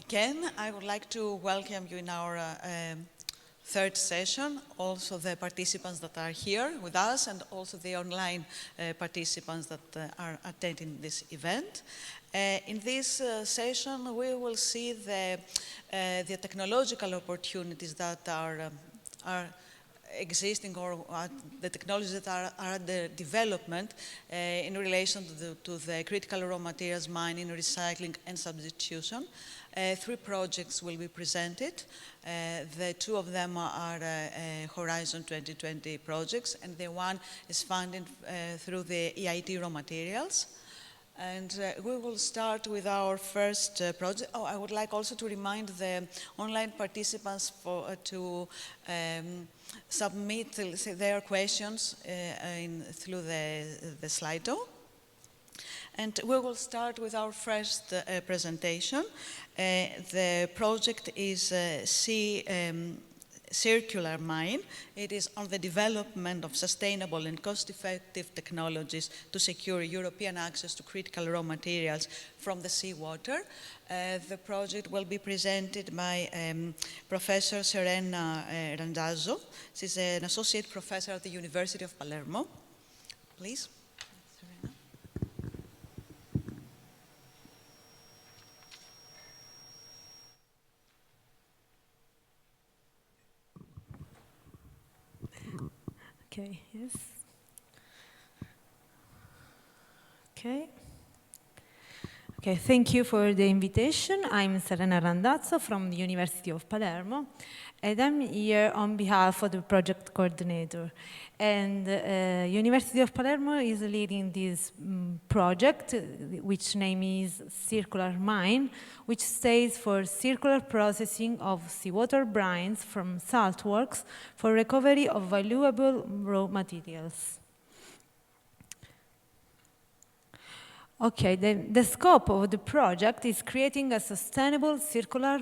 again. I would like to welcome you in our third session, also the participants that are here with us and also the online participants that are attending this event. In this session, we will see the technological opportunities that are existing or the technologies that are under development in relation to the critical raw materials mining, recycling, and substitution. 3 projects will be presented. The 2 of them are Horizon 2020 projects, and the one is funded through the EIT raw materials. And we will start with our first project. Oh, I would like also to remind the online participants to submit their questions through the Slido. And we will start with our first presentation. The project is Circular Mine. It is on the development of sustainable and cost-effective technologies to secure European access to critical raw materials from the seawater. The project will be presented by Professor Serena Randazzo. She's an associate professor at the University of Palermo. Please. Okay, yes. Okay, thank you for the invitation. I'm Serena Randazzo from the University of Palermo, and I'm here on behalf of the project coordinator. And University of Palermo is leading this project, which name is Circular Mine, which stands for Circular Processing of Seawater Brines from Saltworks for Recovery of Valuable Raw Materials. Okay, the scope of the project is creating a sustainable circular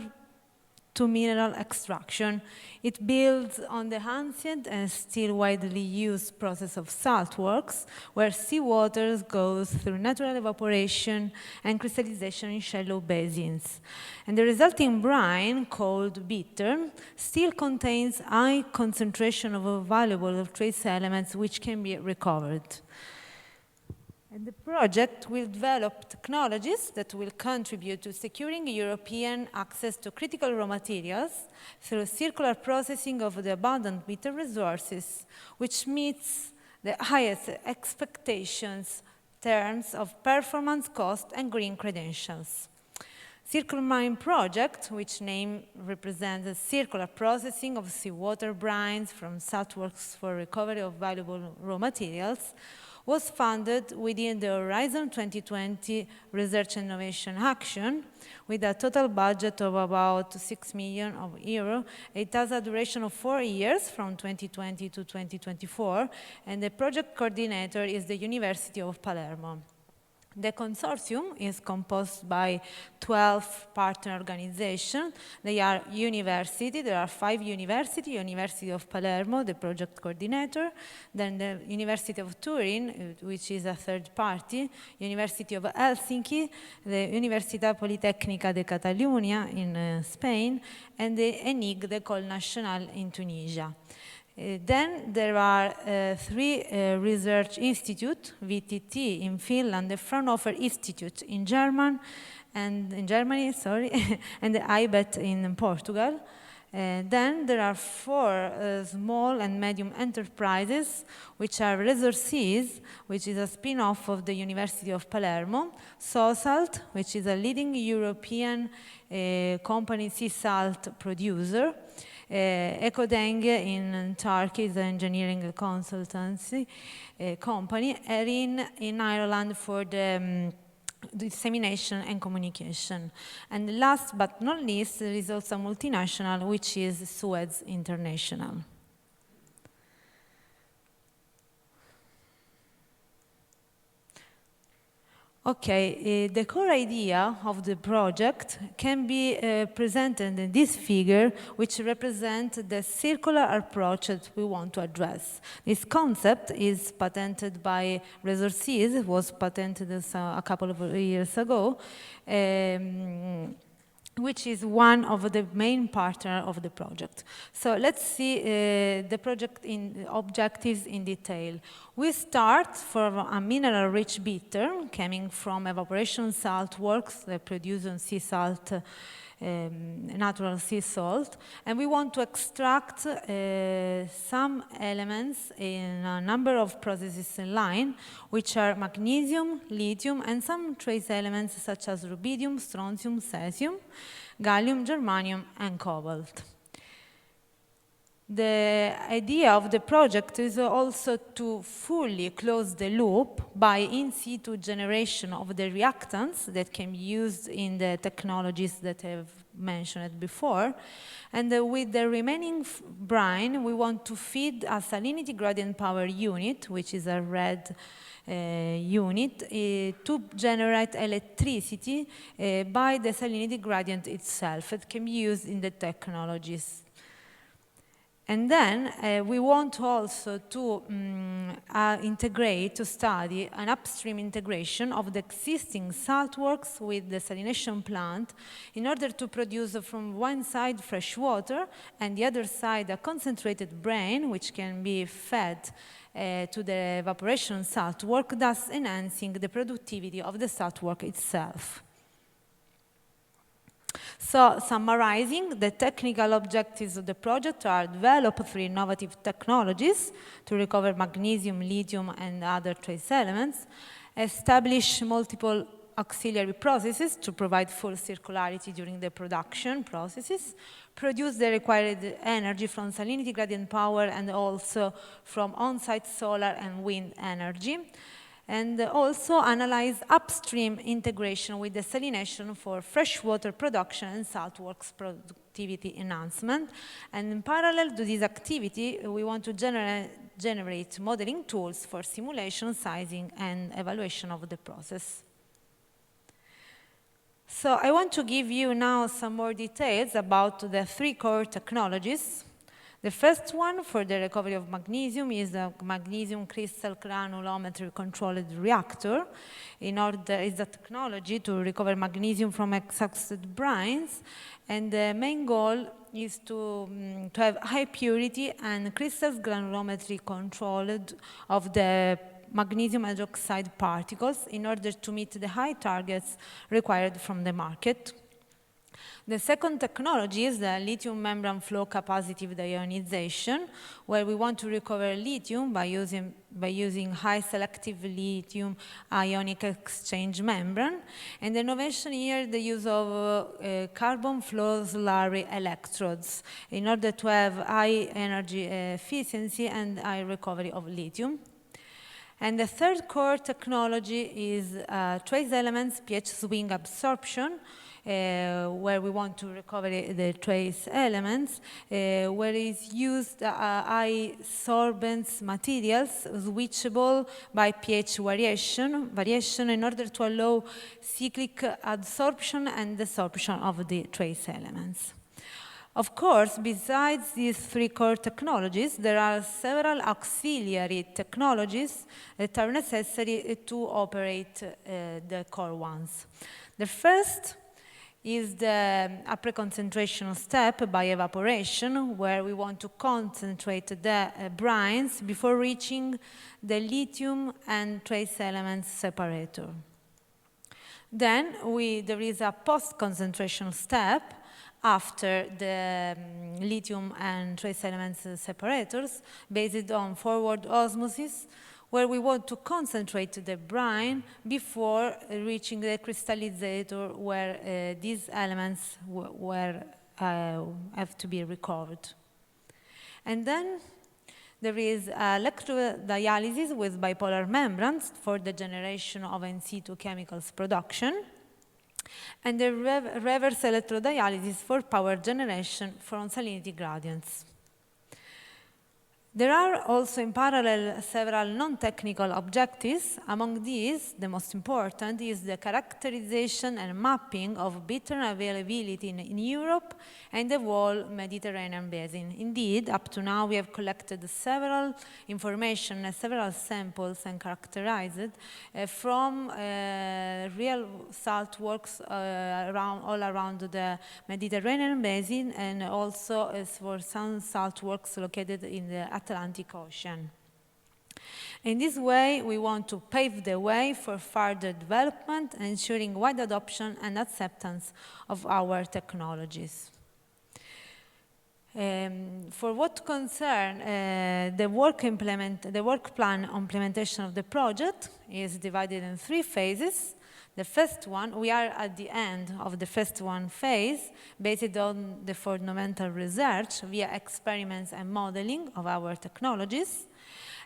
to mineral extraction. It builds on the ancient and still widely used process of saltworks, where seawater goes through natural evaporation and crystallization in shallow basins. And the resulting brine, called bitter, still contains high concentration of valuable trace elements which can be recovered. And the project will develop technologies that will contribute to securing European access to critical raw materials through circular processing of the abundant bitter resources, which meets the highest expectations in terms of performance, cost, and green credentials. Circular Mine project, which name represents the circular processing of seawater brines from saltworks for recovery of valuable raw materials, was funded within the Horizon 2020 Research and Innovation Action with a total budget of about 6 million euro. It has a duration of 4 years from 2020 to 2024, and the project coordinator is the University of Palermo. The consortium is composed by 12 partner organizations. They are university. There are 5 universities: University of Palermo, the project coordinator, then the University of Turin, which is a third party, University of Helsinki, the Università Politecnica de Catalunya in Spain, and the ENIG, the École Nationale in Tunisia. Then there are 3 research institutes, VTT in Finland, the Fraunhofer Institute in Germany, and the IBET in Portugal. Then there are 4 small and medium enterprises, which are Resources, which is a spin-off of the University of Palermo, Sosalt, which is a leading European company sea salt producer, Ecodeng in Turkey is an engineering consultancy company, and in Ireland for the dissemination and communication. And last but not least, there is also a multinational, which is Suez International. Okay, the core idea of the project can be presented in this figure, which represents the circular approach that we want to address. This concept is patented by Resources, was patented a couple of years ago. which is one of the main partners of the project. So let's see the project objectives in detail. We start from a mineral-rich bitter coming from evaporation salt works that produce sea salt, natural sea salt, and we want to extract some elements in a number of processes in line, which are magnesium, lithium, and some trace elements such as rubidium, strontium, cesium, gallium, germanium, and cobalt. The idea of the project is also to fully close the loop by in situ generation of the reactants that can be used in the technologies that I've mentioned before. And with the remaining brine, we want to feed a salinity gradient power unit, which is a red unit, to generate electricity by the salinity gradient itself. It can be used in the technologies. And then we want also to integrate, to study an upstream integration of the existing salt works with the salination plant in order to produce from one side fresh water and the other side a concentrated brine which can be fed to the evaporation salt work, thus enhancing the productivity of the salt work itself. So, summarizing, the technical objectives of the project are develop 3 innovative technologies to recover magnesium, lithium, and other trace elements, establish multiple auxiliary processes to provide full circularity during the production processes, produce the required energy from salinity gradient power and also from on-site solar and wind energy, and also analyze upstream integration with desalination for freshwater production and saltworks productivity enhancement. And in parallel to this activity, we want to generate modeling tools for simulation, sizing, and evaluation of the process. So I want to give you now some more details about the 3 core technologies. The first one for the recovery of magnesium is a magnesium crystal granulometry controlled reactor. It's a technology to recover magnesium from exhausted brines, and the main goal is to have high purity and crystal granulometry controlled of the magnesium hydroxide particles in order to meet the high targets required from the market. The second technology is the lithium membrane flow capacitive deionization, where we want to recover lithium by using high selective lithium ionic exchange membrane. And the innovation here, the use of carbon flow slurry electrodes in order to have high energy efficiency and high recovery of lithium. And the third core technology is trace elements pH swing absorption, where we want to recover the trace elements, where is used high sorbents materials switchable by pH variation in order to allow cyclic adsorption and desorption of the trace elements. Of course, besides these 3 core technologies, there are several auxiliary technologies that are necessary to operate the core ones. The first is the upper concentration step by evaporation, where we want to concentrate the brines before reaching the lithium and trace elements separator. Then there is a post-concentration step after the lithium and trace elements separators based on forward osmosis, where we want to concentrate the brine before reaching the crystallizator where these elements have to be recovered. And then there is electrodialysis with bipolar membranes for the generation of in situ chemicals production, and the reverse electrodialysis for power generation from salinity gradients. There are also in parallel several non-technical objectives. Among these, the most important is the characterization and mapping of bittern availability in Europe and the whole Mediterranean basin. Indeed, up to now we have collected several information, several samples and characterized from real salt works all around the Mediterranean basin, and also for some salt works located in the Atlantic Ocean. In this way, we want to pave the way for further development, ensuring wide adoption and acceptance of our technologies. For what concerns the work plan implementation of the project is divided in 3 phases. The first one, we are at the end of the first phase, based on the fundamental research via experiments and modeling of our technologies.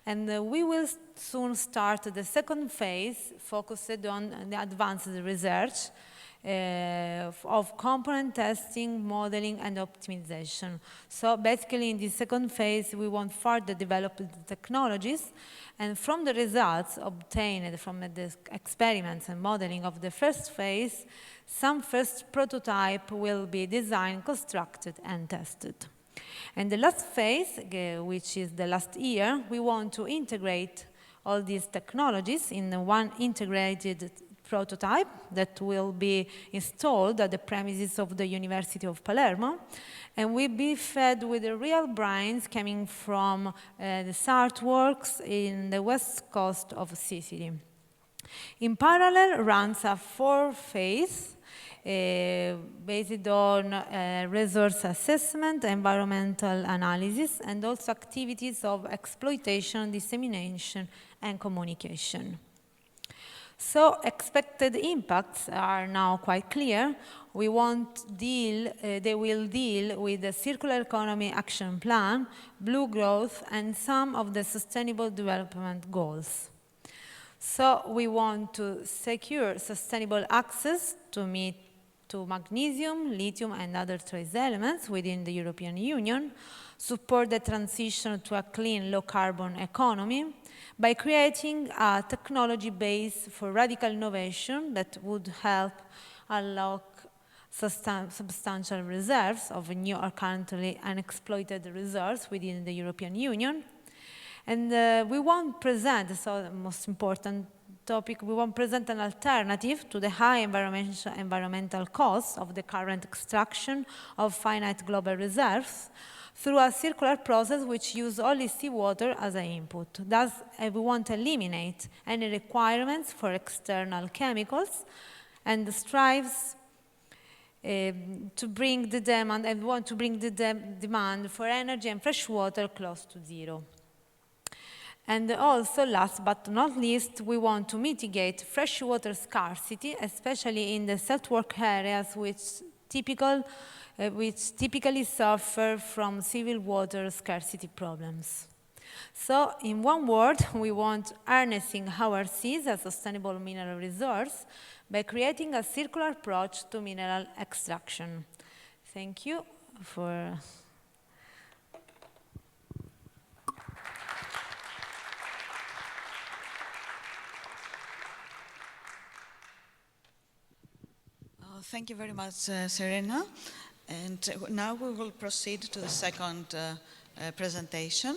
And we will soon start the second phase, focused on the advanced research of component testing, modeling, and optimization. So basically, in this second phase, we want further develop the technologies, and from the results obtained from the experiments and modeling of the first phase, some first prototype will be designed, constructed, and tested. And the last phase, which is the last year, we want to integrate all these technologies in one integrated prototype that will be installed at the premises of the University of Palermo, and will be fed with the real brines coming from the salt works in the west coast of Sicily. In parallel runs a 4th phase based on resource assessment, environmental analysis, and also activities of exploitation, dissemination, and communication. So expected impacts are now quite clear. They will deal with the Circular Economy Action Plan, Blue Growth, and some of the Sustainable Development Goals. So we want to secure sustainable access to magnesium, lithium, and other trace elements within the European Union, support the transition to a clean, low-carbon economy by creating a technology base for radical innovation that would help unlock substantial reserves of new or currently unexploited reserves within the European Union. And we won't present, so the most important topic, we won't present an alternative to the high environmental costs of the current extraction of finite global reserves through a circular process which uses only seawater as an input. Thus, we want to eliminate any requirements for external chemicals and strives to bring the demand, and want to bring the demand for energy and fresh water close to zero. And also, last but not least, we want to mitigate freshwater scarcity, especially in the saltwork areas which typically suffer from civil water scarcity problems. So, in one word, we want harnessing our seas as a sustainable mineral resource by creating a circular approach to mineral extraction. Thank you for... Thank you very much, Serena. And now we will proceed to the second presentation.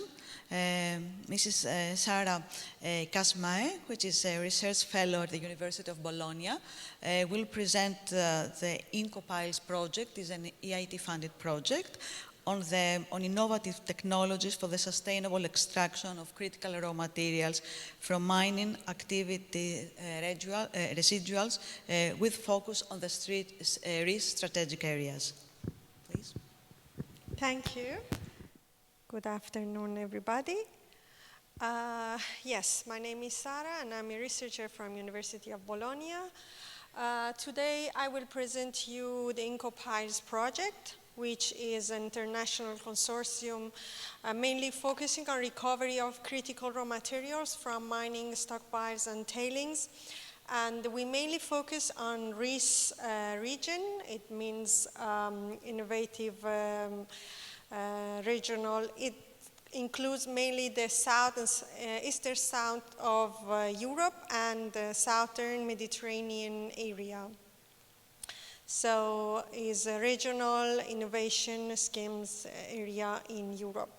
Mrs. Sara Kasmae, which is a research fellow at the University of Bologna, will present the IncoPiles project. It's an EIT-funded project on innovative technologies for the sustainable extraction of critical raw materials from mining activity residuals with focus on the risk strategic areas. Please. Thank you. Good afternoon, everybody. Yes, my name is Sara, and I'm a researcher from University of Bologna. Today, I will present you the IncoPiles project, which is an international consortium mainly focusing on recovery of critical raw materials from mining stockpiles and tailings. And we mainly focus on RIS region. It means innovative regional. It includes mainly the south and eastern south of Europe and the southern Mediterranean area. So is a regional innovation schemes area in Europe.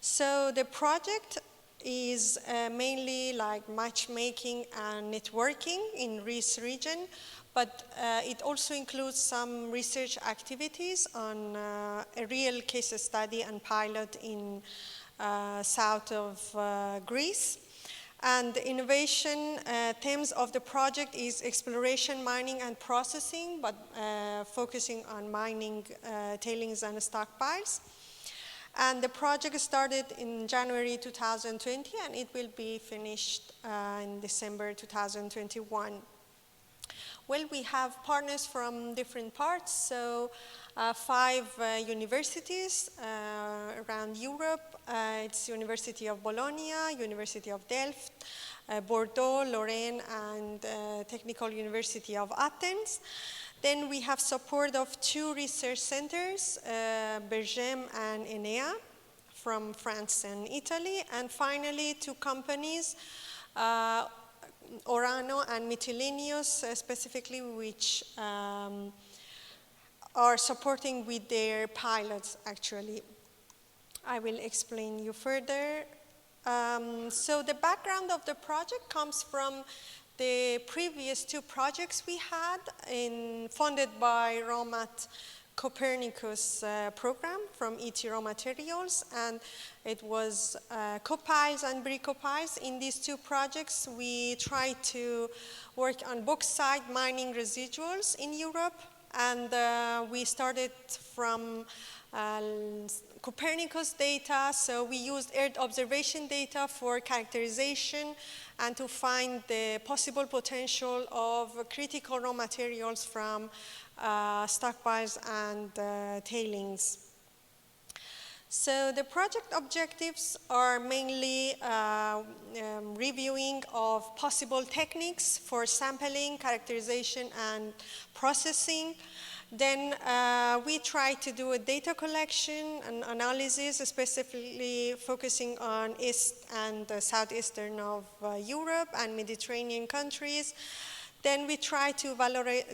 So the project is mainly like matchmaking and networking in this region, but it also includes some research activities on a real case study and pilot in south of Greece. And the innovation themes of the project is exploration, mining, and processing, but focusing on mining, tailings, and stockpiles. And the project started in January 2020, and it will be finished in December 2021. Well, we have partners from different parts, so 5 universities around Europe. It's University of Bologna, University of Delft, Bordeaux, Lorraine, and Technical University of Athens. Then we have support of 2 research centers, Bergem and Enea, from France and Italy. And finally, 2 companies, Orano and Mytilenius, specifically, which are supporting with their pilots, actually. I will explain you further. So the background of the project comes from the previous 2 projects we had funded by ROMAT Copernicus program from ET Raw Materials, and it was copiles and bricopiles. In these 2 projects, we tried to work on bauxite mining residuals in Europe, and we started from Copernicus data, so we used Earth observation data for characterization and to find the possible potential of critical raw materials from stockpiles and tailings. So the project objectives are mainly reviewing of possible techniques for sampling, characterization, and processing. Then we try to do a data collection and analysis, specifically focusing on east and southeastern of Europe and Mediterranean countries. Then we try to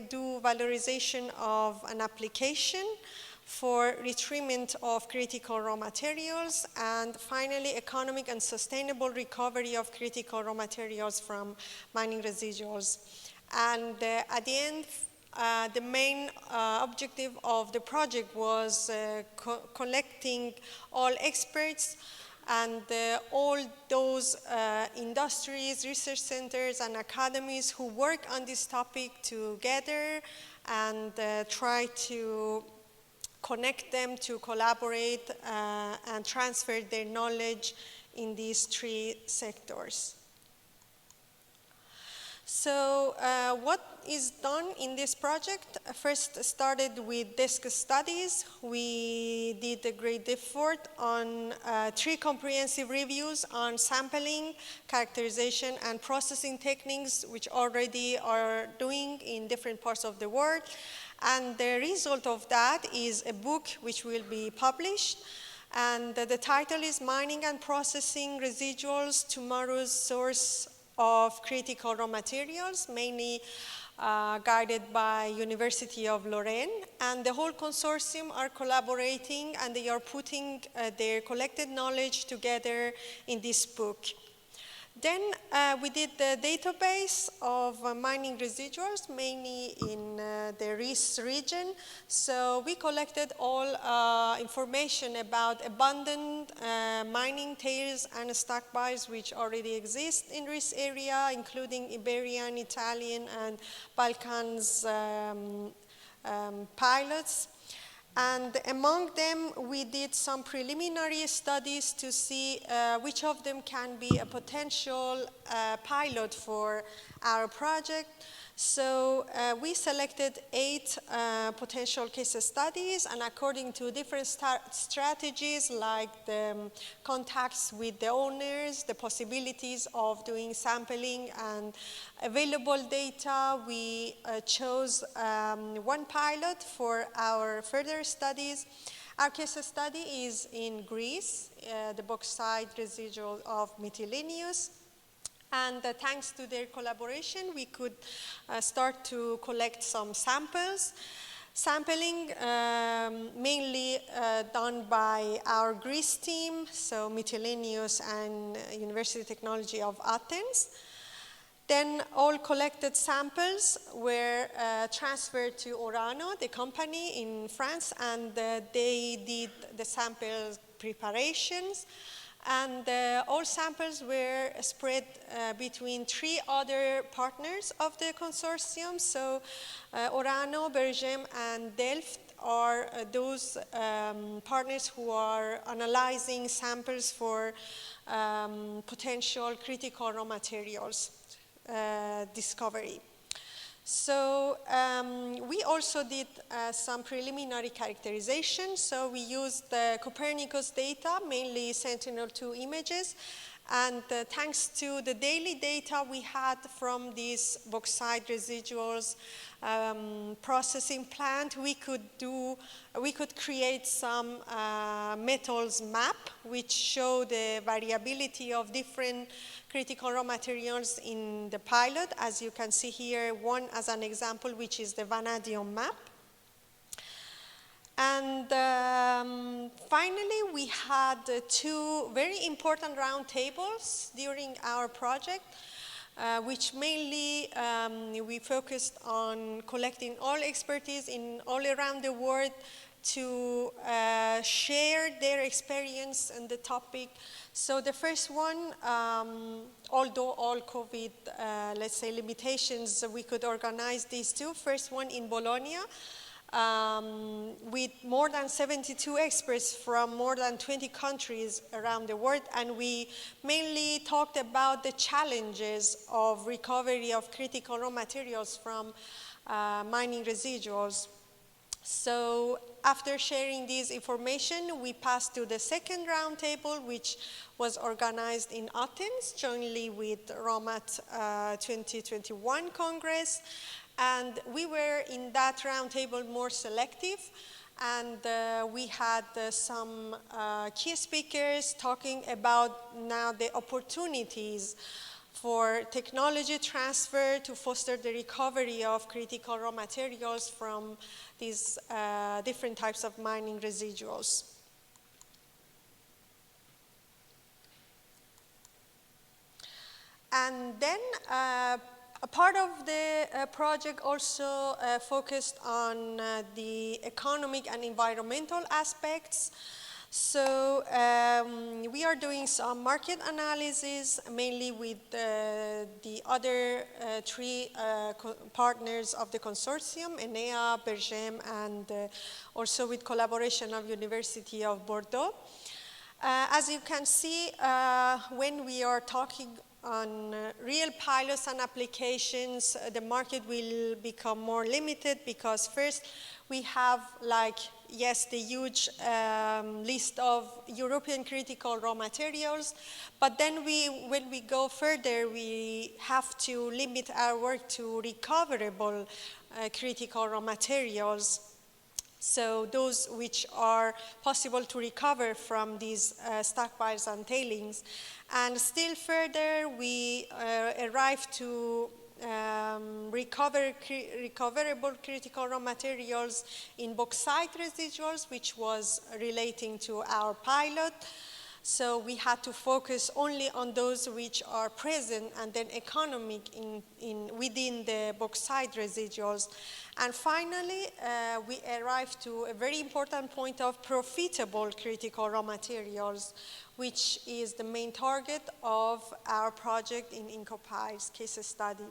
do valorization of an application for retreatment of critical raw materials, and finally economic and sustainable recovery of critical raw materials from mining residuals. And at the end, the main objective of the project was collecting all experts and all those industries, research centers, and academies who work on this topic together and try to connect them to collaborate and transfer their knowledge in these 3 sectors. So what is done in this project? First started with desk studies. We did a great effort on 3 comprehensive reviews on sampling, characterization, and processing techniques, which already are doing in different parts of the world. And the result of that is a book which will be published. And the title is Mining and Processing Residuals, Tomorrow's Source of Critical Raw Materials, mainly guided by University of Lorraine. And the whole consortium are collaborating, and they are putting their collected knowledge together in this book. Then we did the database of mining residuals, mainly in the Riss region. So we collected all information about abundant mining tails and stockpiles which already exist in Riss area, including Iberian, Italian, and Balkans pilots. And among them, we did some preliminary studies to see which of them can be a potential pilot for our project. So we selected 8 potential case studies, and according to different strategies like the contacts with the owners, the possibilities of doing sampling, and available data, we chose 1 pilot for our further studies. Our case study is in Greece, the bauxite residual of Mytilenius. And thanks to their collaboration, we could start to collect some samples. Sampling mainly done by our Greece team, so Mytilenius and University of Technology of Athens. Then all collected samples were transferred to Orano, the company in France, and they did the sample preparations. And all samples were spread between 3 other partners of the consortium. So Orano, Bergem, and Delft are those partners who are analyzing samples for potential critical raw materials discovery. So we also did some preliminary characterization. So we used the Copernicus data, mainly Sentinel-2 images. And thanks to the daily data we had from these bauxite residuals processing plant, we could create some metals map which show the variability of different critical raw materials in the pilot. As you can see here, one as an example, which is the vanadium map. And finally, we had 2 very important roundtables during our project, which mainly we focused on collecting all expertise in all around the world to share their experience on the topic. So the first one, although all COVID, let's say, limitations, we could organize these 2. First one in Bologna, with more than 72 experts from more than 20 countries around the world, and we mainly talked about the challenges of recovery of critical raw materials from mining residuals. So after sharing this information, we passed to the second roundtable, which was organized in Athens, jointly with ROMAT 2021 Congress. And we were in that roundtable more selective, and we had some key speakers talking about now the opportunities for technology transfer to foster the recovery of critical raw materials from these different types of mining residuals. And then a part of the project also focused on the economic and environmental aspects. So we are doing some market analysis, mainly with the other 3 partners of the consortium, Enea, Bergem, and also with collaboration of University of Bordeaux. As you can see, when we are talking on real pilots and applications, the market will become more limited because first we have the huge list of European critical raw materials, but then when we go further, we have to limit our work to recoverable critical raw materials. So those which are possible to recover from these stockpiles and tailings. And still further, we arrive to recoverable critical raw materials in bauxite residuals, which was relating to our pilot. So we had to focus only on those which are present and then economic within the bauxite residuals. And finally, we arrived to a very important point of profitable critical raw materials, which is the main target of our project in INCOPI's case study.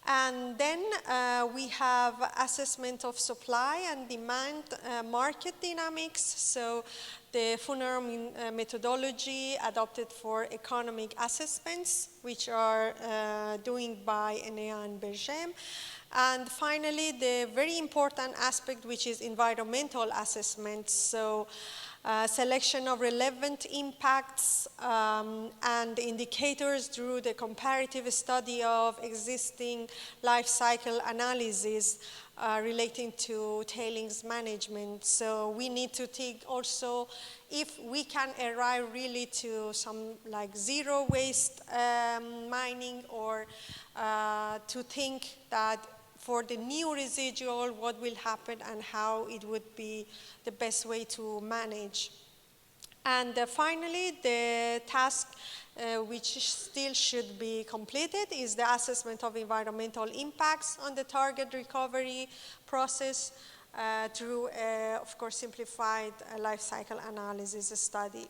And then we have assessment of supply and demand market dynamics. So the Funarum methodology adopted for economic assessments, which are doing by Enea and Bergem. And finally, the very important aspect, which is environmental assessment. So selection of relevant impacts and indicators through the comparative study of existing life cycle analysis relating to tailings management. So we need to think also if we can arrive really to some like zero waste mining, or to think that for the new residual, what will happen and how it would be the best way to manage. And finally, the task which still should be completed is the assessment of environmental impacts on the target recovery process through, of course, simplified life cycle analysis study.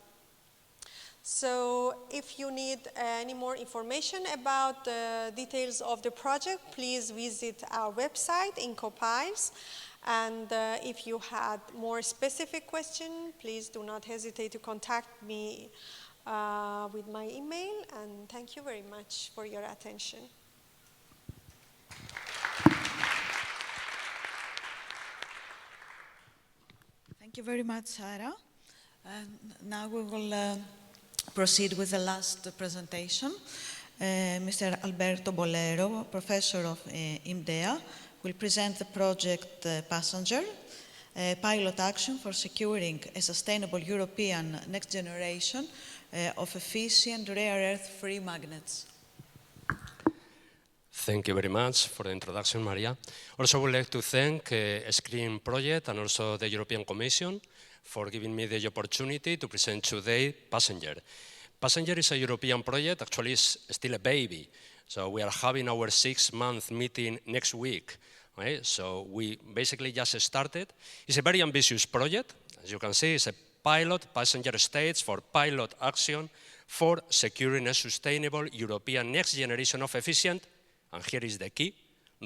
So if you need any more information about the details of the project, please visit our website, IncoPiles. And if you had more specific questions, please do not hesitate to contact me with my email. And thank you very much for your attention. Thank you very much, Sarah. And now we will proceed with the last presentation. Mr. Alberto Bolero, professor of IMDEA, will present the project Passenger, a pilot action for securing a sustainable European next generation of efficient rare earth-free magnets. Thank you very much for the introduction, Maria. Also, I would like to thank Screen Project and also the European Commission for giving me the opportunity to present today Passenger. Passenger is a European project, actually it's still a baby. So we are having our 6-month meeting next week. Right? So we basically just started. It's a very ambitious project. As you can see, it's a pilot passenger stage for pilot action for securing a sustainable European next generation of efficient, and here is the key,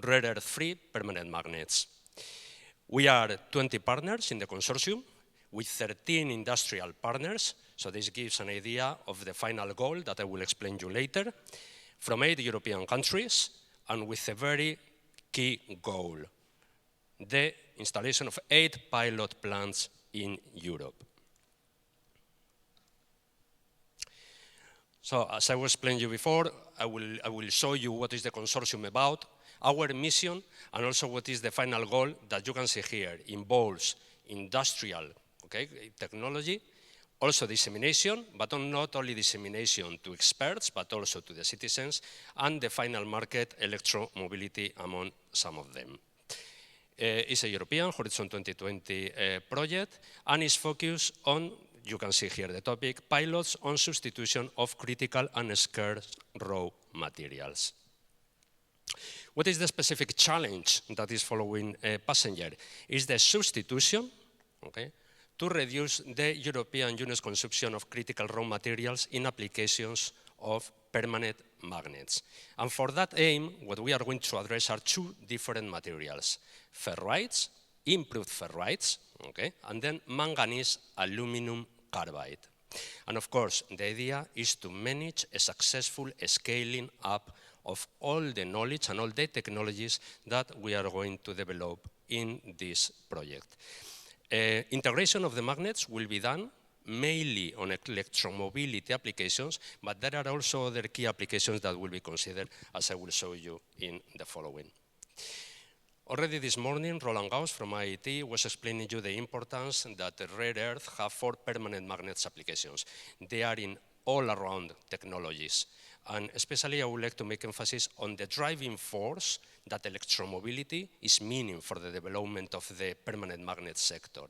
rare earth-free permanent magnets. We are 20 partners in the consortium with 13 industrial partners, so this gives an idea of the final goal that I will explain to you later, from 8 European countries, and with a very key goal, the installation of 8 pilot plants in Europe. So, as I was explaining you before, I will show you what is the consortium about, our mission, and also what is the final goal that you can see here. Involves industrial technology, also dissemination, but not only dissemination to experts, but also to the citizens, and the final market, electromobility, among some of them. It's a European Horizon 2020 project, and is focused on, you can see here the topic, pilots on substitution of critical and scarce raw materials. What is the specific challenge that is following Passenger? Is the substitution, to reduce the European Union's consumption of critical raw materials in applications of permanent magnets. And for that aim, what we are going to address are 2 different materials: ferrites, improved ferrites, and then manganese aluminum carbide. And of course, the idea is to manage a successful scaling up of all the knowledge and all the technologies that we are going to develop in this project. Integration of the magnets will be done mainly on electromobility applications, but there are also other key applications that will be considered, as I will show you in the following. Already this morning, Roland Gauss from IIT was explaining to you the importance that the rare earth have for permanent magnets applications. They are in all around technologies. And especially I would like to make emphasis on the driving force that electromobility is meaning for the development of the permanent magnet sector.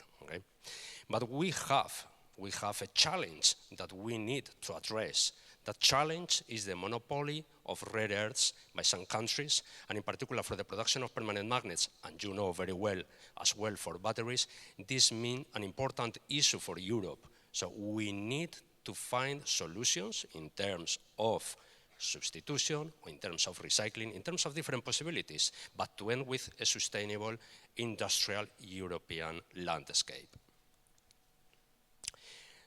But we have a challenge that we need to address. That challenge is the monopoly of rare earths by some countries, and in particular for the production of permanent magnets, and you know very well as well for batteries, this means an important issue for Europe. So we need to find solutions in terms of substitution, or in terms of recycling, in terms of different possibilities, but to end with a sustainable industrial European landscape.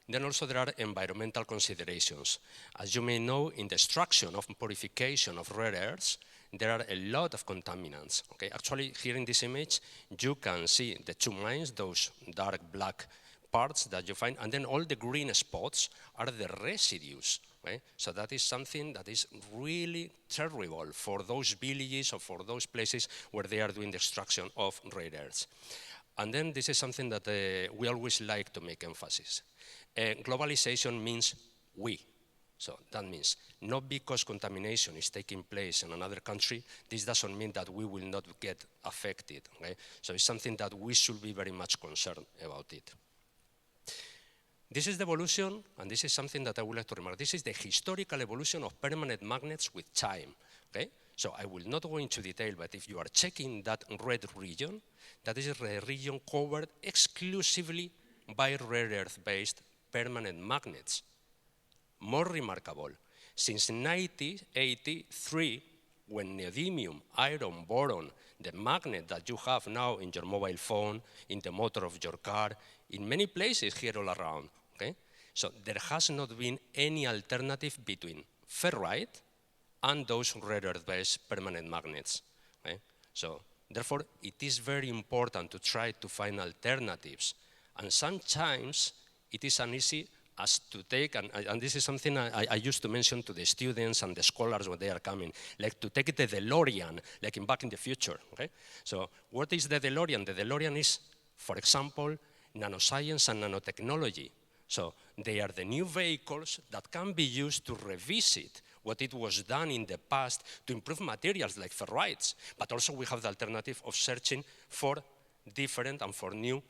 Then also there are environmental considerations. As you may know, in the extraction of purification of rare earths, there are a lot of contaminants. Actually, here in this image, you can see the 2 mines, those dark black parts that you find, and then all the green spots are the residues. Right? So that is something that is really terrible for those villages or for those places where they are doing the extraction of rare earths. And then this is something that we always like to make emphasis. Globalization means we. So that means not because contamination is taking place in another country, this doesn't mean that we will not get affected. Okay? So it's something that we should be very much concerned about it. This is the evolution, and this is something that I would like to remark. This is the historical evolution of permanent magnets with time. Okay? So I will not go into detail, but if you are checking that red region, that is a region covered exclusively by rare earth-based permanent magnets. More remarkable, since 1983, when neodymium, iron, boron, the magnet that you have now in your mobile phone, in the motor of your car, in many places here all around, okay? So there has not been any alternative between ferrite and those rare earth-based permanent magnets, okay? So therefore, it is very important to try to find alternatives. And sometimes it is uneasy as to take, and this is something I used to mention to the students and the scholars when they are coming, like to take the DeLorean, like in Back in the Future, okay? So what is the DeLorean? The DeLorean is, for example, nanoscience and nanotechnology. So they are the new vehicles that can be used to revisit what it was done in the past to improve materials like ferrites, but also we have the alternative of searching for different and for new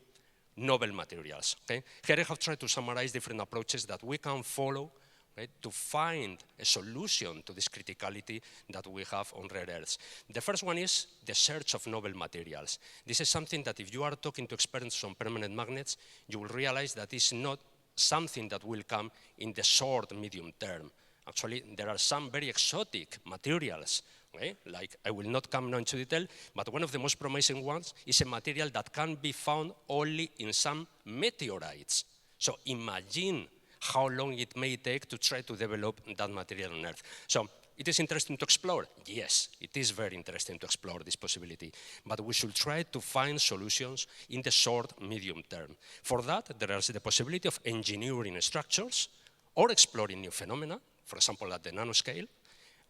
novel materials. Okay? Here I have tried to summarize different approaches that we can follow, right, to find a solution to this criticality that we have on rare earths. The first one is the search of novel materials. This is something that if you are talking to experts on permanent magnets, you will realize that it's not something that will come in the short, medium term. Actually, there are some very exotic materials, okay? Like I will not come now into detail, but one of the most promising ones is a material that can be found only in some meteorites. So imagine how long it may take to try to develop that material on Earth. So it is interesting to explore. Yes, it is very interesting to explore this possibility, but we should try to find solutions in the short, medium term. For that, there is the possibility of engineering structures or exploring new phenomena, for example, at the nanoscale.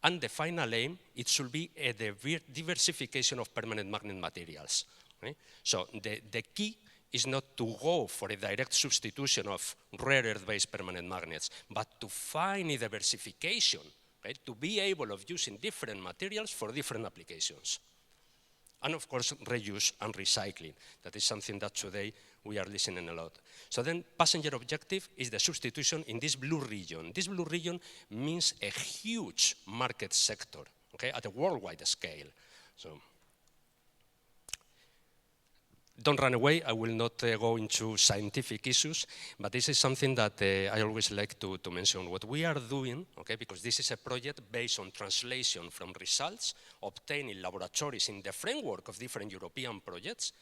And the final aim, it should be a diversification of permanent magnet materials. Okay? So the key is not to go for a direct substitution of rare earth-based permanent magnets, but to find a diversification, right? To be able of using different materials for different applications. And of course, reuse and recycling. That is something that today we are listening a lot. So then passenger objective is the substitution in this blue region. This blue region means a huge market sector, okay, at a worldwide scale. So don't run away, I will not go into scientific issues, but this is something that I always like to mention. What we are doing, okay, because this is a project based on translation from results obtained in laboratories in the framework of different European projects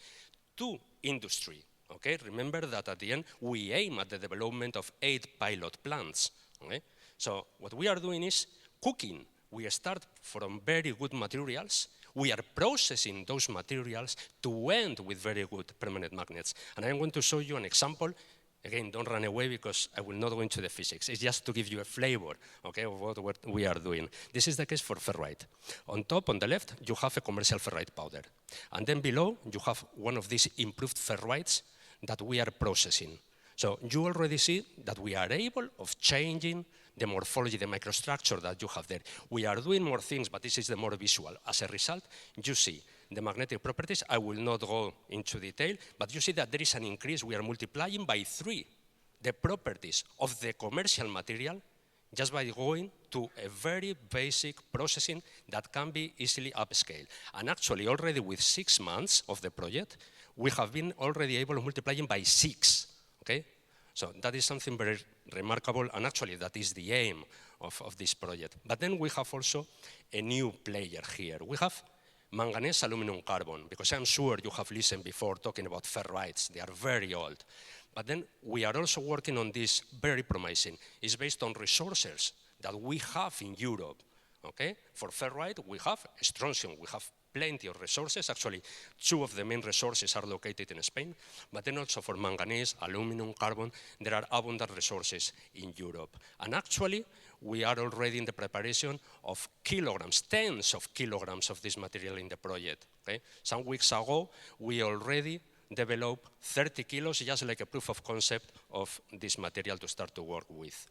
to industry. Okay? Remember that at the end, we aim at the development of 8 pilot plants. Okay? So what we are doing is cooking. We start from very good materials. We are processing those materials to end with very good permanent magnets. And I'm going to show you an example. Again, don't run away because I will not go into the physics. It's just to give you a flavor, okay, of what we are doing. This is the case for ferrite. On top, on the left, you have a commercial ferrite powder. And then below, you have one of these improved ferrites that we are processing. So you already see that we are able of changing the morphology, the microstructure that you have there. We are doing more things, but this is the more visual. As a result, you see the magnetic properties. I will not go into detail, but you see that there is an increase. We are multiplying by 3 the properties of the commercial material just by going to a very basic processing that can be easily upscaled. And actually, already with 6 months of the project, we have been already able of multiplying by 6, okay? So that is something very remarkable, and actually that is the aim of this project. But then we have also a new player here. We have manganese, aluminum, carbon, because I'm sure you have listened before talking about ferrites. They are very old. But then we are also working on this very promising. It's based on resources that we have in Europe. Okay? For ferrite, we have strontium, we have plenty of resources. Actually, 2 of the main resources are located in Spain, but then also for manganese, aluminum, carbon, there are abundant resources in Europe. And actually, we are already in the preparation of kilograms, tens of kilograms of this material in the project. Okay? Some weeks ago, we already developed 30 kilos, just like a proof of concept of this material to start to work with.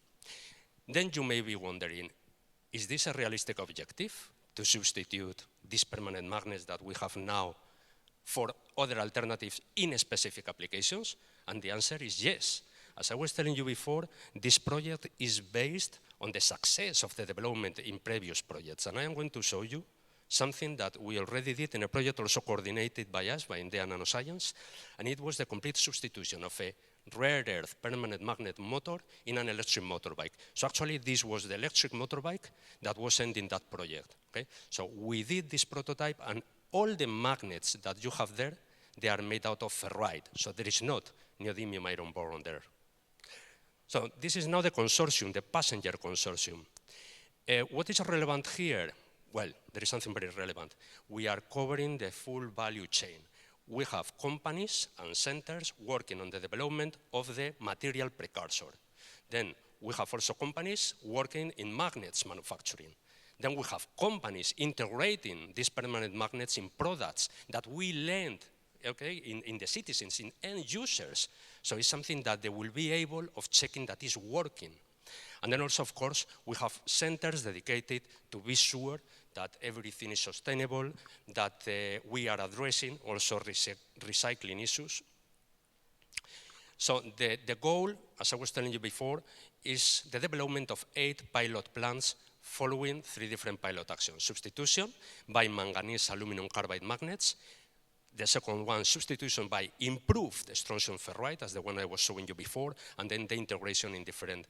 Then you may be wondering, is this a realistic objective to substitute these permanent magnets that we have now for other alternatives in specific applications? And the answer is yes. As I was telling you before, this project is based on the success of the development in previous projects. And I am going to show you something that we already did in a project also coordinated by us, by India Nanoscience, and it was the complete substitution of a rare earth permanent magnet motor in an electric motorbike. So actually this was the electric motorbike that was ending that project. Okay? So we did this prototype, and all the magnets that you have there, they are made out of ferrite. So there is not neodymium iron boron there. So this is now the consortium, the passenger consortium. What is relevant here? Well, there is something very relevant. We are covering the full value chain. We have companies and centers working on the development of the material precursor. Then we have also companies working in magnets manufacturing. Then we have companies integrating these permanent magnets in products that we lend, okay, in the citizens, in end users. So it's something that they will be able of checking that is working. And then also, of course, we have centers dedicated to be sure that everything is sustainable, that we are addressing also recycling issues. So the goal, as I was telling you before, is the development of 8 pilot plants following 3 different pilot actions. Substitution by manganese aluminum carbide magnets. The second one, substitution by improved strontium ferrite, as the one I was showing you before, and then the integration in different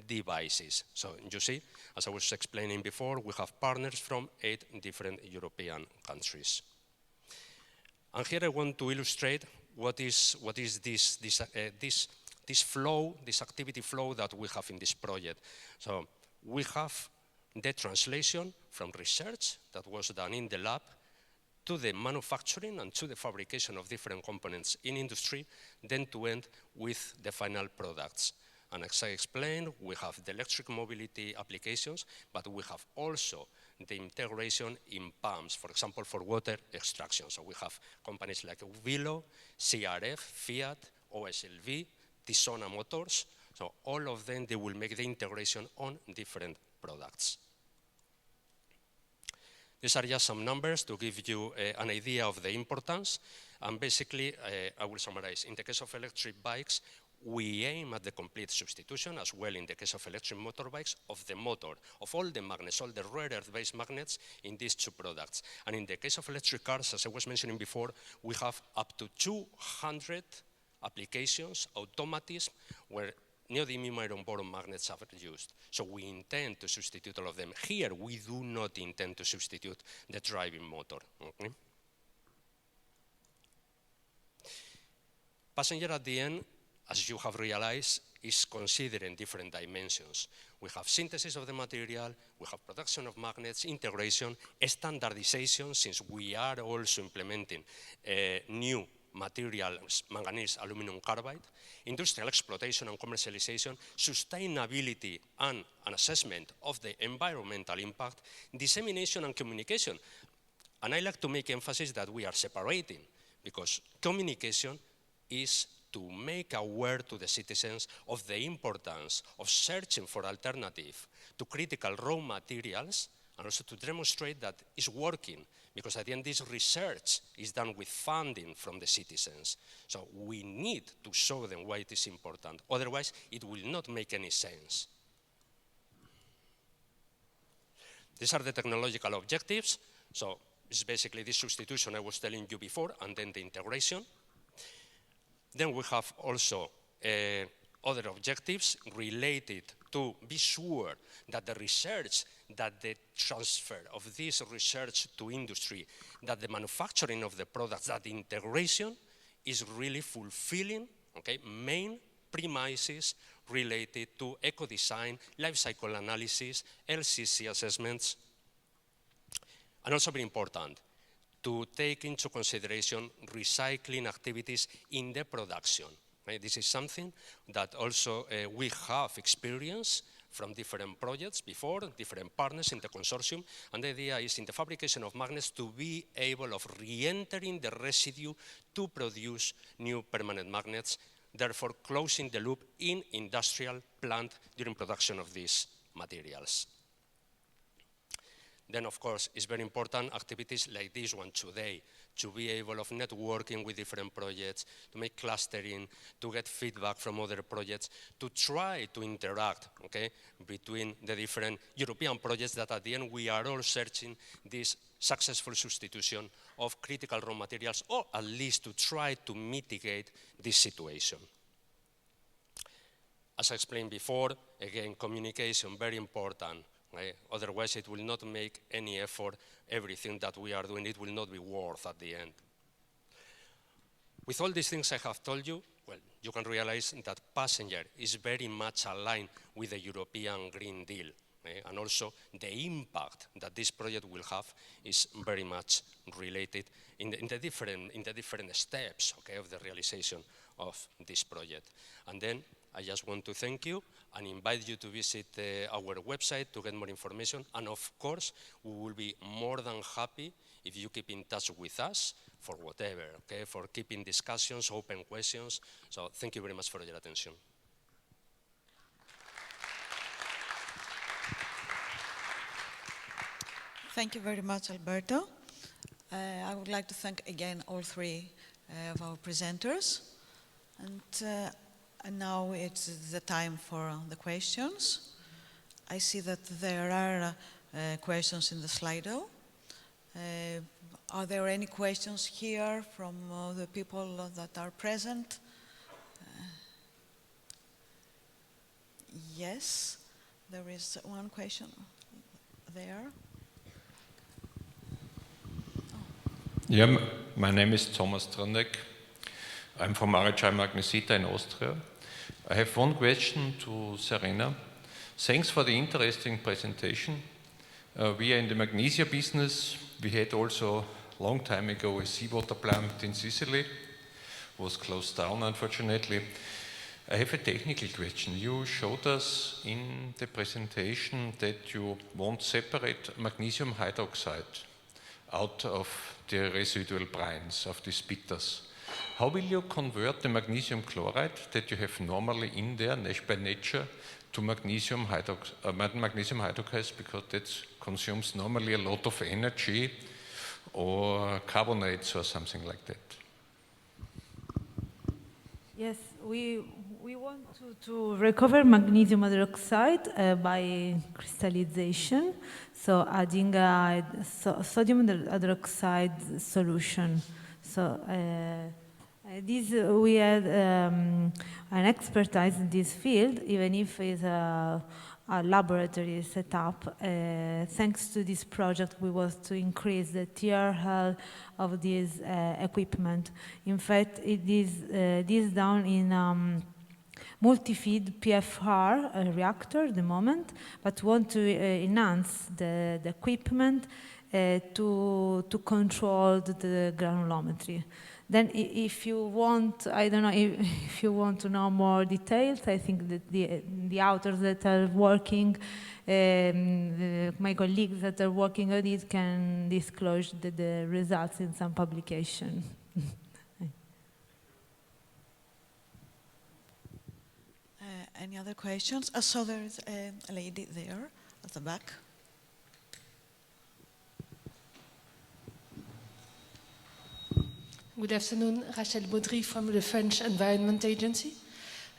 devices. So you see, as I was explaining before, we have partners from 8 different European countries. And here I want to illustrate what is this flow, this activity flow that we have in this project. So we have the translation from research that was done in the lab to the manufacturing and to the fabrication of different components in industry, then to end with the final products. And as I explained, we have the electric mobility applications, but we have also the integration in pumps, for example, for water extraction. So we have companies like Vilo, CRF, Fiat, OSLV, Tisona Motors. So all of them, they will make the integration on different products. These are just some numbers to give you an idea of the importance. And basically, I will summarize. In the case of electric bikes, we aim at the complete substitution, as well in the case of electric motorbikes, of the motor, of all the magnets, all the rare earth-based magnets in these 2 products. And in the case of electric cars, as I was mentioning before, we have up to 200 applications, automatism, where neodymium iron boron magnets are used. So we intend to substitute all of them. Here, we do not intend to substitute the driving motor. Okay? Passenger at the end, as you have realized, is considered in different dimensions. We have synthesis of the material, we have production of magnets, integration, standardization, since we are also implementing new materials, manganese, aluminum carbide, industrial exploitation and commercialization, sustainability and an assessment of the environmental impact, dissemination and communication. And I like to make emphasis that we are separating, because communication is to make aware to the citizens of the importance of searching for alternative to critical raw materials, and also to demonstrate that it's working, because at the end this research is done with funding from the citizens. So we need to show them why it is important, otherwise it will not make any sense. These are the technological objectives. So it's basically the substitution I was telling you before, and then the integration. Then we have also other objectives related to be sure that the research, that the transfer of this research to industry, that the manufacturing of the products, that the integration is really fulfilling, okay, main premises related to eco-design, life cycle analysis, LCC assessments, and also very important, to take into consideration recycling activities in the production. Right? This is something that also we have experience from different projects before, different partners in the consortium, and the idea is in the fabrication of magnets to be able of re-entering the residue to produce new permanent magnets, therefore closing the loop in industrial plant during production of these materials. Then, of course, it's very important activities like this one today, to be able of networking with different projects, to make clustering, to get feedback from other projects, to try to interact, okay, between the different European projects that at the end we are all searching this successful substitution of critical raw materials, or at least to try to mitigate this situation. As I explained before, again, communication, very important. Right? Otherwise, it will not make any effort. Everything that we are doing, it will not be worth at the end. With all these things I have told you, well, you can realize that passenger is very much aligned with the European Green Deal. And also, the impact that this project will have is very much related in the different steps, okay, of the realization of this project. And then, I just want to thank you and invite you to visit our website to get more information. And of course, we will be more than happy if you keep in touch with us for whatever, okay, for keeping discussions, open questions. So thank you very much for your attention. Thank you very much, Alberto. I would like to thank again all three of our presenters. And now it's the time for the questions. I see that there are questions in the Slido. Are there any questions here from the people that are present? Yes, there is one question there. Yeah, my name is Thomas Trondek. I'm from RHI Magnesita in Austria. I have one question to Serena. Thanks for the interesting presentation. We are in the magnesia business. We had also a long time ago a seawater plant in Sicily. Was closed down, unfortunately. I have a technical question. You showed us in the presentation that you won't separate magnesium hydroxide out of the residual brines of these bitters. How will you convert the magnesium chloride that you have normally in there by nature to magnesium hydroxide, because that consumes normally a lot of energy, or carbonates or something like that? Yes, we want to recover magnesium hydroxide by crystallization, so adding a sodium hydroxide solution. So we had an expertise in this field, even if it's a laboratory setup. Thanks to this project, we was to increase the TRL of this equipment. In fact, it is this down in multi-feed PFR reactor at the moment, but want to enhance the equipment to control the granulometry. Then if you want, I don't know, if you want to know more details, I think that the authors that are working, my colleagues that are working on it can disclose the results in some publication. Any other questions? So there is a lady there at the back. Good afternoon, Rachel Baudry from the French Environment Agency.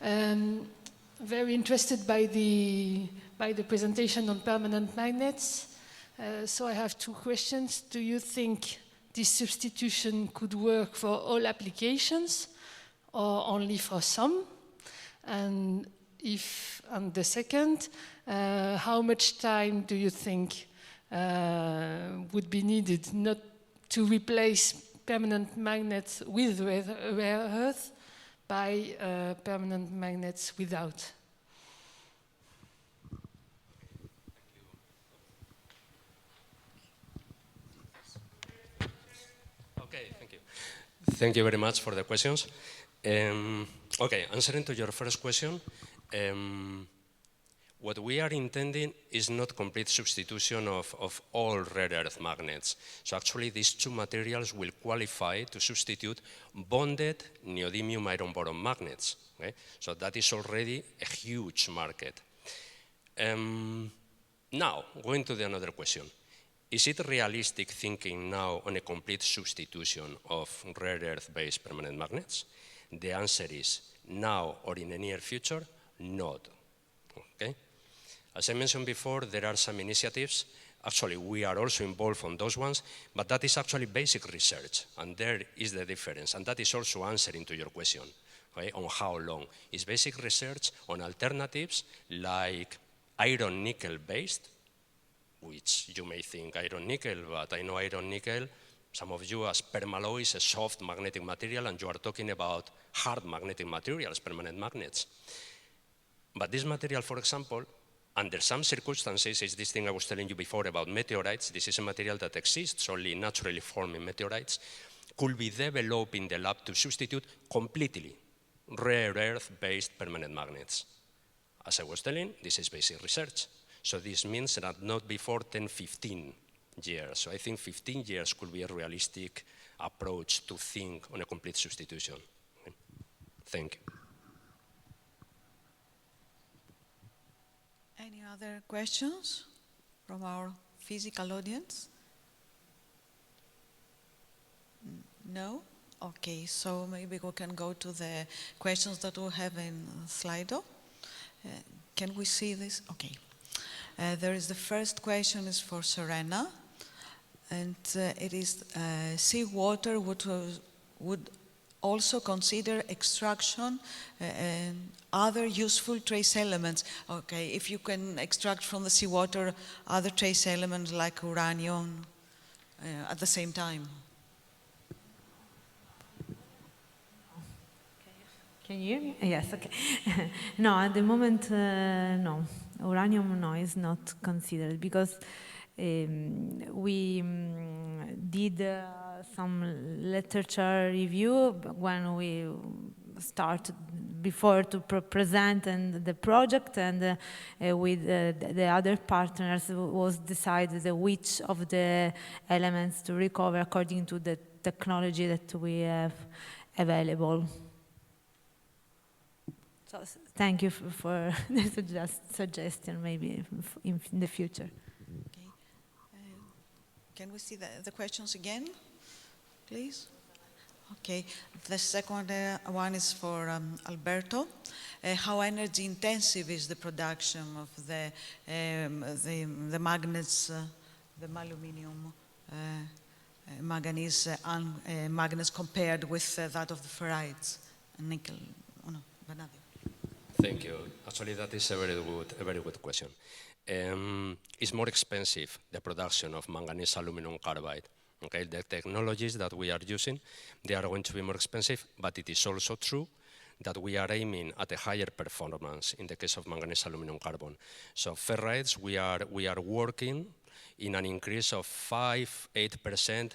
Very interested by the presentation on permanent magnets. So I have two questions. Do you think this substitution could work for all applications or only for some? And the second, how much time do you think would be needed not to replace permanent magnets with rare earth by permanent magnets without? Okay, thank you. Thank you very much for the questions. Okay, answering to your first question, what we are intending is not complete substitution of all rare earth magnets. So actually these two materials will qualify to substitute bonded neodymium iron boron magnets. Okay? So that is already a huge market. Now, going to the another question. Is it realistic thinking now on a complete substitution of rare earth-based permanent magnets? The answer is now or in the near future, not. Okay? As I mentioned before, there are some initiatives. Actually, we are also involved on those ones, but that is actually basic research, and there is the difference, and that is also answering to your question, okay, on how long. It's basic research on alternatives like iron-nickel based, which you may think iron-nickel, but I know iron-nickel, some of you as permalloy is a soft magnetic material, and you are talking about hard magnetic materials, permanent magnets. But this material, for example, under some circumstances, is this thing I was telling you before about meteorites, this is a material that exists only naturally forming meteorites, could be developed in the lab to substitute completely rare earth-based permanent magnets. As I was telling, this is basic research. So this means that not before 10, 15 years. So I think 15 years could be a realistic approach to think on a complete substitution. Thank you. Any other questions from our physical audience? No? Okay, so maybe we can go to the questions that we have in Slido. Can we see this? Okay. There is the first question is for Serena, and it is seawater would also consider extraction and other useful trace elements. Okay, if you can extract from the seawater other trace elements like uranium at the same time. Can you hear me? Yes, okay. No, at the moment, no. Uranium, no, is not considered because we did some literature review when we started before to present and the project, and with the other partners was decided which of the elements to recover according to the technology that we have available. So thank you for the suggestion, maybe in the future. Okay. Can we see the questions again, please? Okay. The second one is for Alberto. How energy intensive is the production of the magnets, the aluminium, manganese, magnets compared with that of the ferrites, nickel? Oh no, vanadium. Thank you. Actually, that is a very good question. It's more expensive, the production of manganese aluminum carbide. Okay, the technologies that we are using, they are going to be more expensive, but it is also true that we are aiming at a higher performance in the case of manganese aluminum carbon. So ferrites, we are working in an increase of 5–8%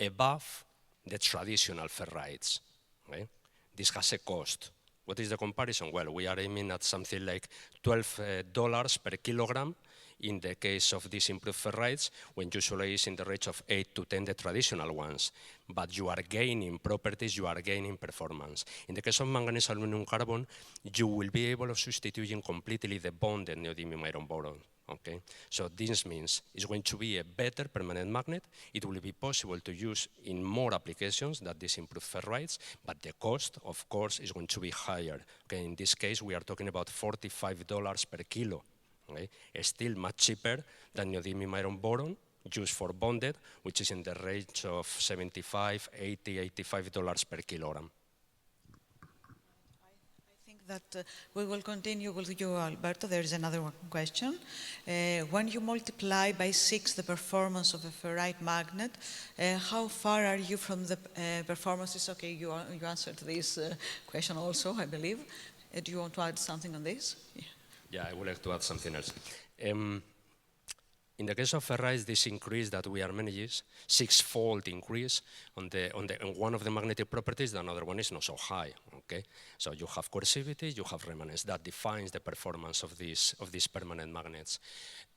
above the traditional ferrites. Okay? This has a cost. What is the comparison? Well, we are aiming at something like $12 per kilogram in the case of these improved ferrites, when usually it's in the range of 8 to 10, the traditional ones. But you are gaining properties, you are gaining performance. In the case of manganese aluminum carbon, you will be able to substitute completely the bonded neodymium iron boron. Okay? So this means it's going to be a better permanent magnet. It will be possible to use in more applications than these improved ferrites, but the cost, of course, is going to be higher. Okay? In this case, we are talking about $45 per kilo. Okay? It's still much cheaper than neodymium iron boron used for bonded, which is in the range of $75, $80, $85 per kilogram. That we will continue with you, Alberto. There is another question. When you multiply by 6 the performance of a ferrite magnet, how far are you from the performances? Okay, you answered this question also, I believe. Do you want to add something on this? Yeah, I would like to add something else. In the case of ferrite, this increase that we are managing, six-fold increase on one of the magnetic properties, the other one is not so high. Okay, so you have coercivity, you have remanence that defines the performance of these permanent magnets.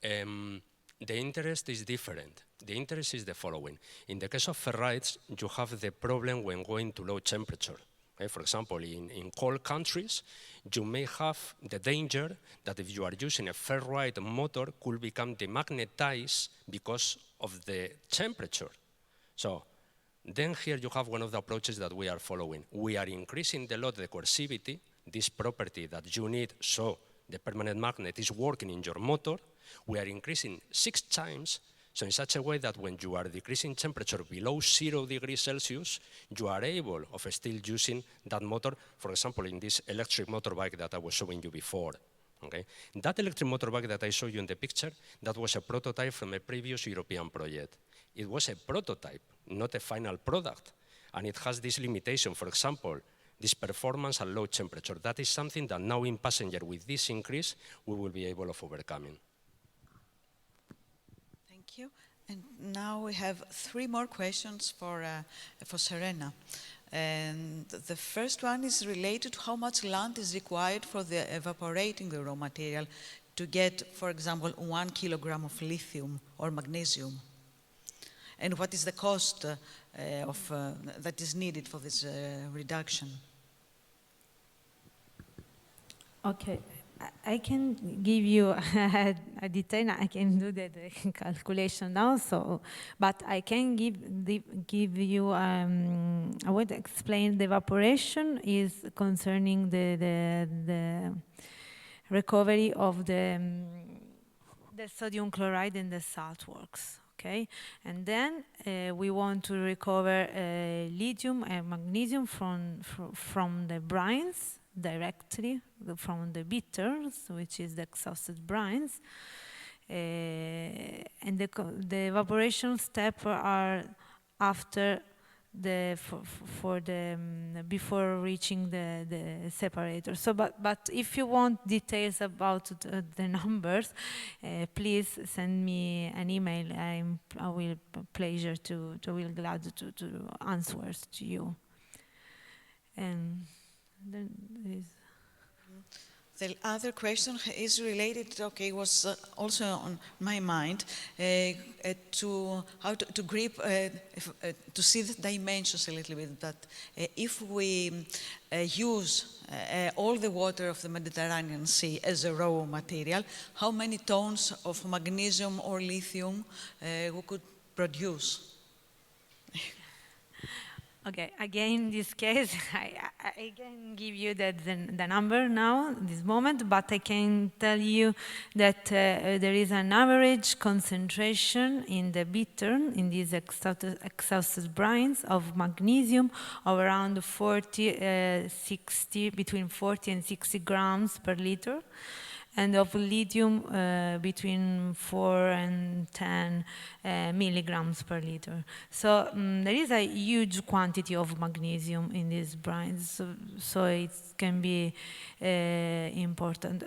The interest is different. The interest is the following. In the case of ferrites, you have the problem when going to low temperature. Okay? For example, in cold countries, you may have the danger that if you are using a ferrite motor, could become demagnetized because of the temperature. So then here you have one of the approaches that we are following. We are increasing the load, the coercivity, this property that you need so the permanent magnet is working in your motor. We are increasing 6 times, so in such a way that when you are decreasing temperature below 0 degrees Celsius, you are able of still using that motor, for example, in this electric motorbike that I was showing you before. Okay? That electric motorbike that I showed you in the picture, that was a prototype from a previous European project. It was a prototype, not a final product, and it has this limitation. For example, this performance at low temperature. That is something that now in passenger, with this increase, we will be able of overcoming. Thank you. And now we have 3 more questions for Serena. And the first one is related to how much land is required for the evaporating the raw material to get, for example, 1 kilogram of lithium or magnesium. And what is the cost that is needed for this reduction? Okay, I can give you a detail. I can do the calculation now. So, but I can give you. I would explain the evaporation is concerning the recovery of the sodium chloride in the salt works. Okay, and then we want to recover lithium and magnesium from the brines directly from the bitters, which is the exhausted brines, and the evaporation step are after before reaching the separator. So, but if you want details about the numbers, please send me an email. I will pleasure to will glad to answer to you. And then the other question is related, okay, was also on my mind, to how to grip, to see the dimensions a little bit, that if we use all the water of the Mediterranean Sea as a raw material, how many tons of magnesium or lithium we could produce? Okay, again, in this case, I can give you the number now, this moment, but I can tell you that there is an average concentration in the bittern, in these exhausted brines of magnesium of around between 40 and 60 grams per liter, and of lithium between 4 and 10 milligrams per liter. So there is a huge quantity of magnesium in these brines, so it can be important.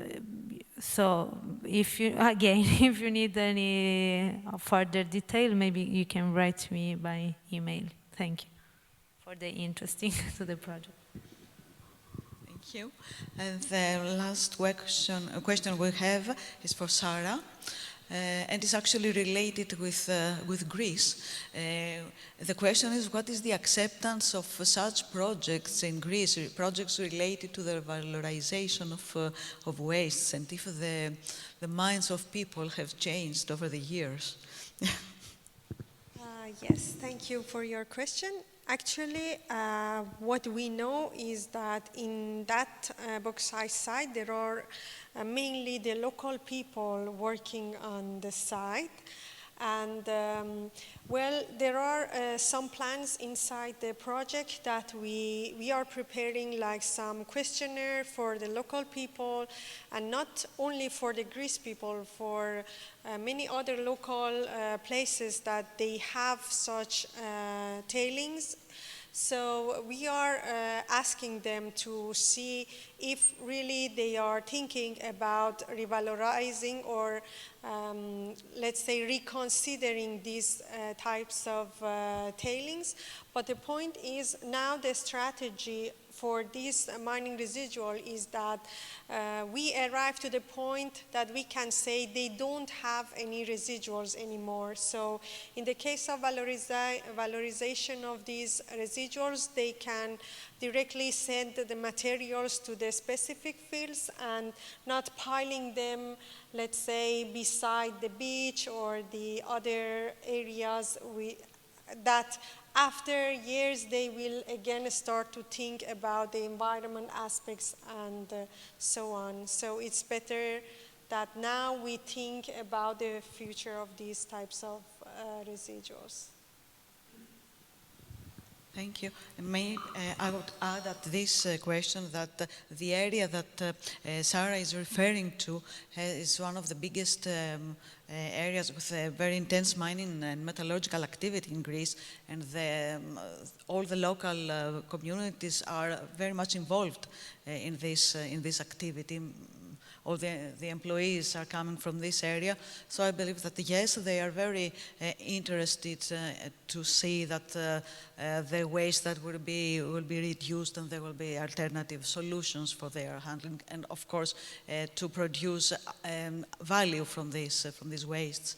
So if you need any further detail, maybe you can write me by email. Thank you for the interesting to the project. Thank you. And the last question we have is for Sarah, and is actually related with Greece. The question is, what is the acceptance of such projects in Greece, projects related to the valorization of wastes, and if the minds of people have changed over the years? Yes, thank you for your question. Actually, what we know is that in that bauxite site, there are mainly the local people working on the site. And, well, there are some plans inside the project that we are preparing, like some questionnaire for the local people, and not only for the Greece people, for many other local places that they have such tailings. So we are asking them to see if really they are thinking about revalorizing or let's say reconsidering these types of tailings. But the point is now the strategy for this mining residual is that we arrive to the point that we can say they don't have any residuals anymore. So in the case of valorization of these residuals, they can directly send the materials to the specific fields and not piling them, let's say, beside the beach or the other areas that after years they will again start to think about the environment aspects and so on. So it's better that now we think about the future of these types of residuals. Thank you. I would add at this question that the area that Sarah is referring to is one of the biggest areas with very intense mining and metallurgical activity in Greece, and all the local communities are very much involved in this activity. All the employees are coming from this area, so I believe that yes, they are very interested to see that the waste that will be reduced and there will be alternative solutions for their handling, and of course to produce value from these wastes.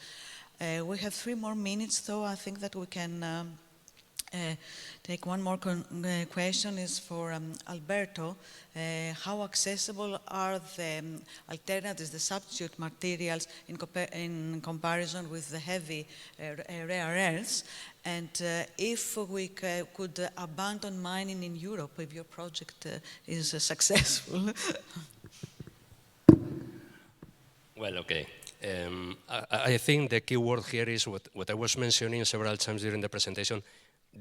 We have 3 more minutes, though. I think that we can take one more question. Is for Alberto. How accessible are the alternatives, the substitute materials in comparison with the heavy rare earths? And if we could abandon mining in Europe if your project is successful? Well, okay. I think the key word here is what I was mentioning several times during the presentation,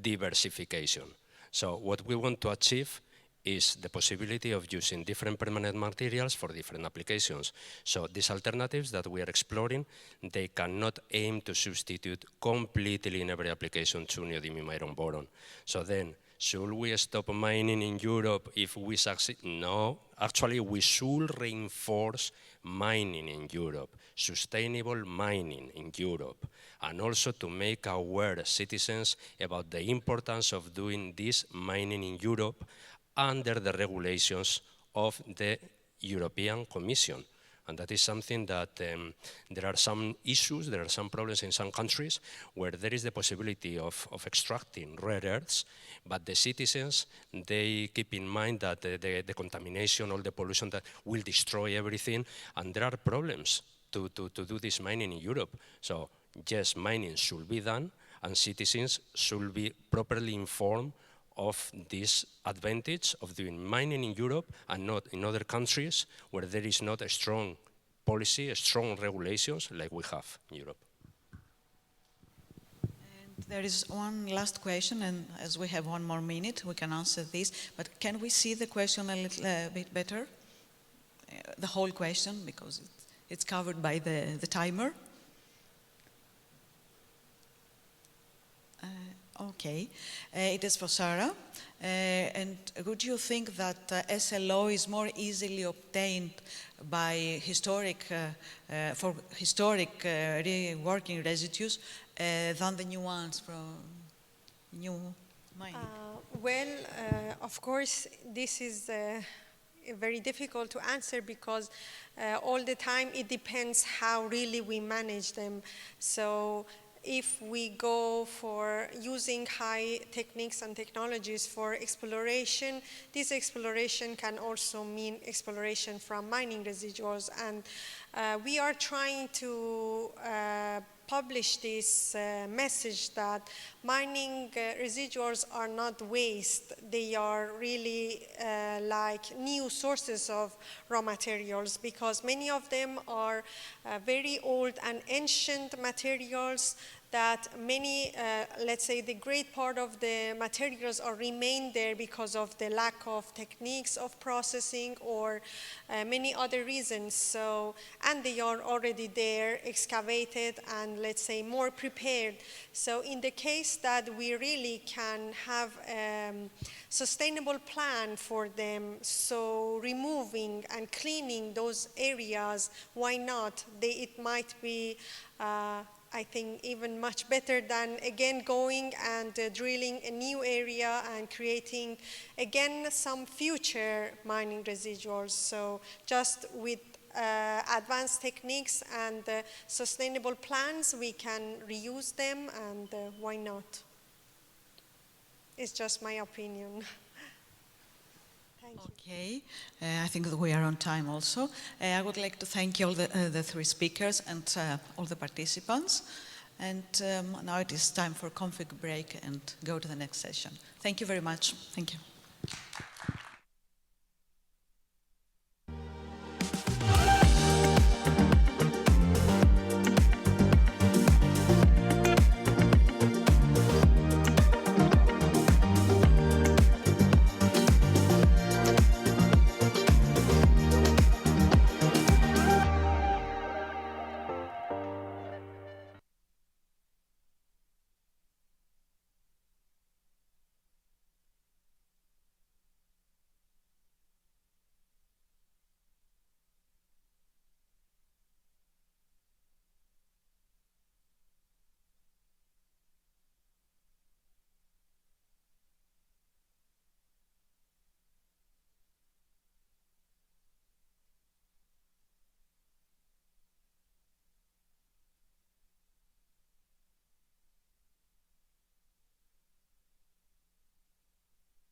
diversification. So what we want to achieve is the possibility of using different permanent materials for different applications. So these alternatives that we are exploring, they cannot aim to substitute completely in every application to neodymium iron boron. So then, should we stop mining in Europe if we succeed? No, actually we should reinforce mining in Europe, sustainable mining in Europe, and also to make aware citizens about the importance of doing this mining in Europe under the regulations of the European Commission. And that is something that there are some issues, there are some problems in some countries where there is the possibility of extracting rare earths, but the citizens, they keep in mind that the contamination, all the pollution that will destroy everything, and there are problems to do this mining in Europe. So yes, mining should be done, and citizens should be properly informed of this advantage of doing mining in Europe and not in other countries where there is not a strong policy, strong regulations like we have in Europe. And there is one last question, and as we have 1 more minute, we can answer this. But can we see the question a little bit better? The whole question, because it's covered by the timer. Okay, it is for Sarah. And would you think that SLO is more easily obtained by historic working residues than the new ones from new mining? Of course, this is very difficult to answer because all the time it depends how really we manage them. So if we go for using high techniques and technologies for exploration, this exploration can also mean exploration from mining residuals. And we are trying to publish this message that mining residuals are not waste. They are really like new sources of raw materials, because many of them are very old and ancient materials that many, let's say the great part of the materials are remain there because of the lack of techniques of processing or many other reasons. So, and they are already there, excavated and let's say more prepared. So in the case that we really can have sustainable plan for them, so removing and cleaning those areas, why not? It might be, I think, even much better than again going and drilling a new area and creating again some future mining residuals. So just with advanced techniques and sustainable plans, we can reuse them, and why not? It's just my opinion. Thank you. Okay, I think that we are on time also. I would like to thank all the three speakers and all the participants. And now it is time for a coffee break and go to the next session. Thank you very much. Thank you.